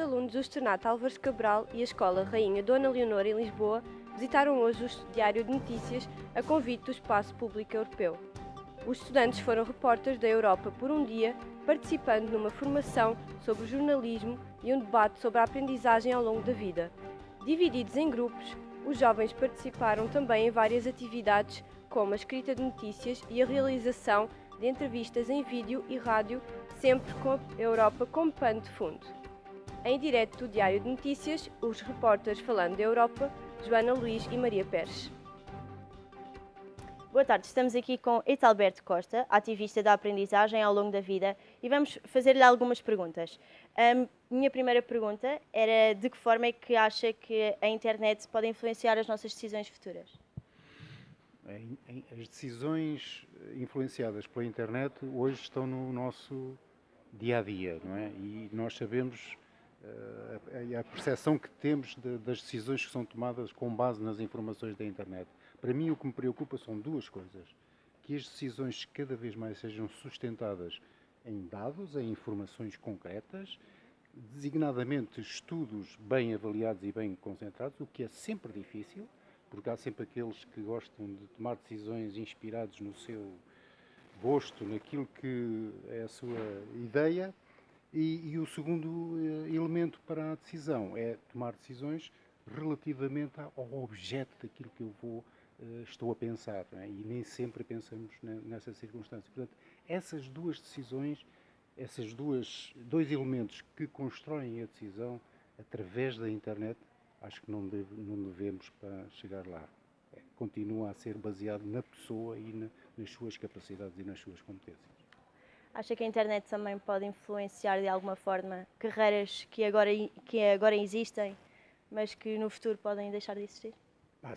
alunos do Externato Álvares Cabral e a Escola Rainha Dona Leonor em Lisboa visitaram hoje o Diário de Notícias a convite do Espaço Público Europeu. Os estudantes foram repórteres da Europa por um dia, participando numa formação sobre o jornalismo e um debate sobre a aprendizagem ao longo da vida. Divididos em grupos, os jovens participaram também em várias atividades, como a escrita de notícias e a realização de entrevistas em vídeo e rádio, sempre com a Europa como pano de fundo. Em direto do Diário de Notícias, os repórteres falando da Europa, Joana Luís e Maria Pérez. Boa tarde, estamos aqui com Etalberto Costa, ativista da aprendizagem ao longo da vida, e vamos fazer-lhe algumas perguntas. A minha primeira pergunta era de que forma é que acha que a internet pode influenciar as nossas decisões futuras? As decisões influenciadas pela internet hoje estão no nosso dia-a-dia, não é? E nós sabemos a percepção que temos das decisões que são tomadas com base nas informações da internet. Para mim, o que me preocupa são duas coisas. Que as decisões cada vez mais sejam sustentadas em dados, em informações concretas, designadamente estudos bem avaliados e bem concentrados, o que é sempre difícil, porque há sempre aqueles que gostam de tomar decisões inspirados no seu gosto, naquilo que é a sua ideia. E o segundo elemento para a decisão é tomar decisões relativamente ao objeto daquilo que estou a pensar, não é? E nem sempre pensamos nessa circunstância. Portanto, essas duas decisões, dois elementos que constroem a decisão através da internet, acho que não devemos para chegar lá. Continua a ser baseado na pessoa e nas suas capacidades e nas suas competências. Acha que a internet também pode influenciar de alguma forma carreiras que agora existem, mas que no futuro podem deixar de existir?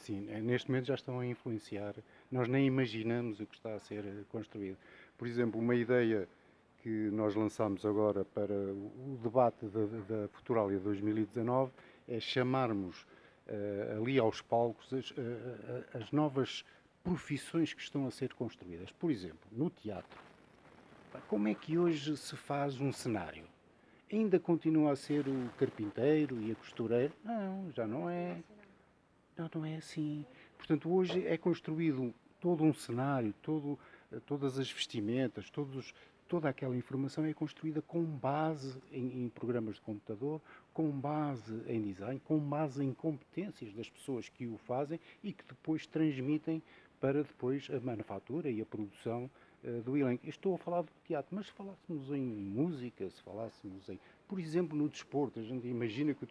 Sim, neste momento já estão a influenciar. Nós nem imaginamos o que está a ser construído. Por exemplo, uma ideia que nós lançámos agora para o debate da Futuralia 2019 é chamarmos ali aos palcos as novas profissões que estão a ser construídas. Por exemplo, no teatro. Como é que hoje se faz um cenário? Ainda continua a ser o carpinteiro e a costureira? Não, já não é. Não é assim. Portanto, hoje é construído todo um cenário, todas as vestimentas, toda aquela informação é construída com base em programas de computador, com base em design, com base em competências das pessoas que o fazem e que depois transmitem para depois a manufatura e a produção do elenco. Eu estou a falar do teatro, mas se falássemos em música, se falássemos por exemplo, no desporto, a gente imagina que o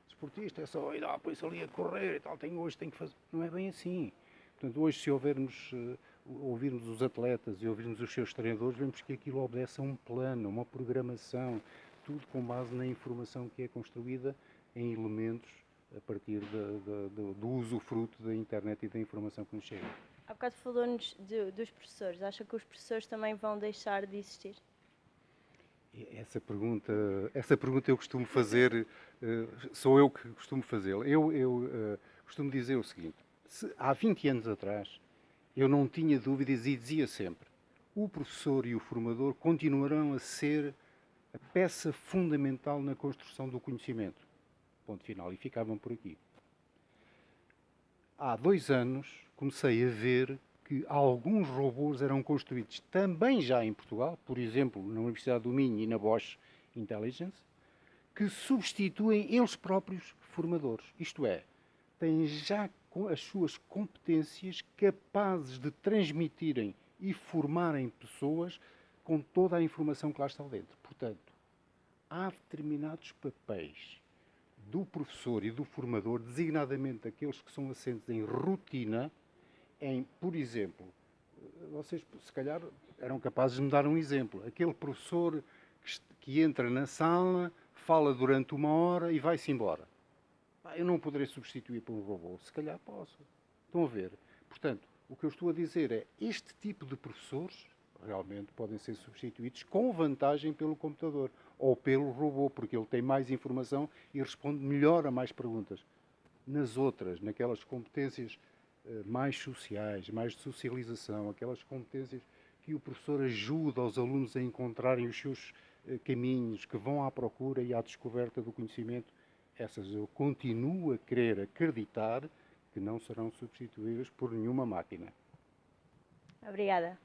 desportista é só ir põe-se ali a correr e tal, hoje tem que fazer. Não é bem assim. Portanto, hoje, se ouvirmos os atletas e ouvirmos os seus treinadores, vemos que aquilo obedece a um plano, uma programação, tudo com base na informação que é construída em elementos a partir do usufruto da internet e da informação que nos chega. Há bocado falou-nos dos professores. Acha que os professores também vão deixar de existir? Essa pergunta eu costumo fazer, sou eu que costumo fazê-la. Eu costumo dizer o seguinte: há 20 anos atrás eu não tinha dúvidas e dizia sempre: o professor e o formador continuarão a ser a peça fundamental na construção do conhecimento. Ponto final. E ficavam por aqui. Há 2 anos comecei a ver que alguns robôs eram construídos também já em Portugal, por exemplo, na Universidade do Minho e na Bosch Intelligence, que substituem eles próprios formadores. Isto é, têm já as suas competências capazes de transmitirem e formarem pessoas com toda a informação que lá está dentro. Portanto, há determinados papéis do professor e do formador, designadamente aqueles que são assentes em rotina, por exemplo, vocês se calhar eram capazes de me dar um exemplo. Aquele professor que entra na sala, fala durante 1 hora e vai-se embora. Eu não poderei substituir por um robô. Se calhar posso. Estão a ver? Portanto, o que eu estou a dizer é este tipo de professores realmente podem ser substituídos com vantagem pelo computador ou pelo robô, porque ele tem mais informação e responde melhor a mais perguntas. Nas outras, naquelas competências mais sociais, mais de socialização, aquelas competências que o professor ajuda os alunos a encontrarem os seus caminhos que vão à procura e à descoberta do conhecimento, essas eu continuo a querer acreditar que não serão substituídas por nenhuma máquina. Obrigada.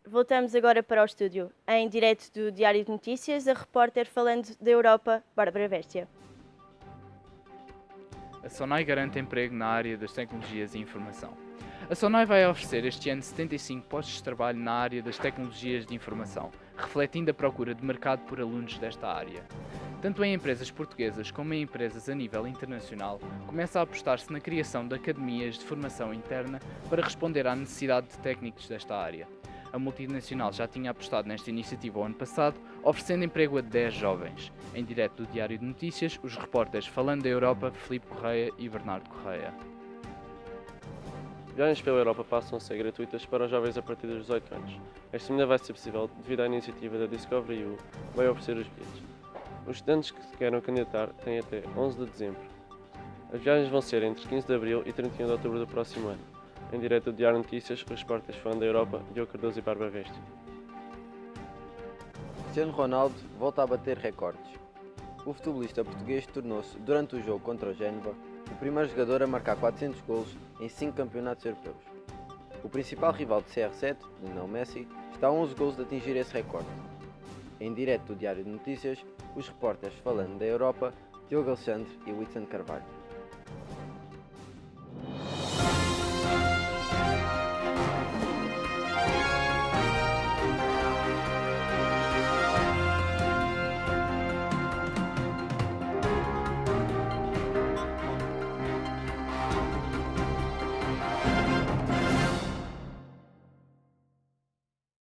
Voltamos agora para o estúdio. Em direto do Diário de Notícias, a repórter falando da Europa, Bárbara Bestia. A SONAI garante emprego na área das tecnologias e informação. A SONAI vai oferecer este ano 75 postos de trabalho na área das tecnologias de informação, refletindo a procura de mercado por alunos desta área. Tanto em empresas portuguesas como em empresas a nível internacional, começa a apostar-se na criação de academias de formação interna para responder à necessidade de técnicos desta área. A multinacional já tinha apostado nesta iniciativa o ano passado, oferecendo emprego a 10 jovens. Em direto do Diário de Notícias, os repórteres falando da Europa, Filipe Correia e Bernardo Correia. Viagens pela Europa passam a ser gratuitas para os jovens a partir dos 18 anos. Esta medida vai ser possível devido à iniciativa da Discovery U, que vai oferecer os bilhetes. Os estudantes que se queiram candidatar têm até 11 de dezembro. As viagens vão ser entre 15 de abril e 31 de outubro do próximo ano. Em direto do Diário de Notícias, os repórteres falando da Europa, Diogo Cardoso e Bárbara Veste. Cristiano Ronaldo volta a bater recordes. O futebolista português tornou-se, durante o jogo contra o Génova, o primeiro jogador a marcar 400 golos em 5 campeonatos europeus. O principal rival de CR7, Lionel Messi, está a 11 golos de atingir esse recorde. Em direto do Diário de Notícias, os repórteres falando da Europa, Diogo Alexandre e Whitson Carvalho.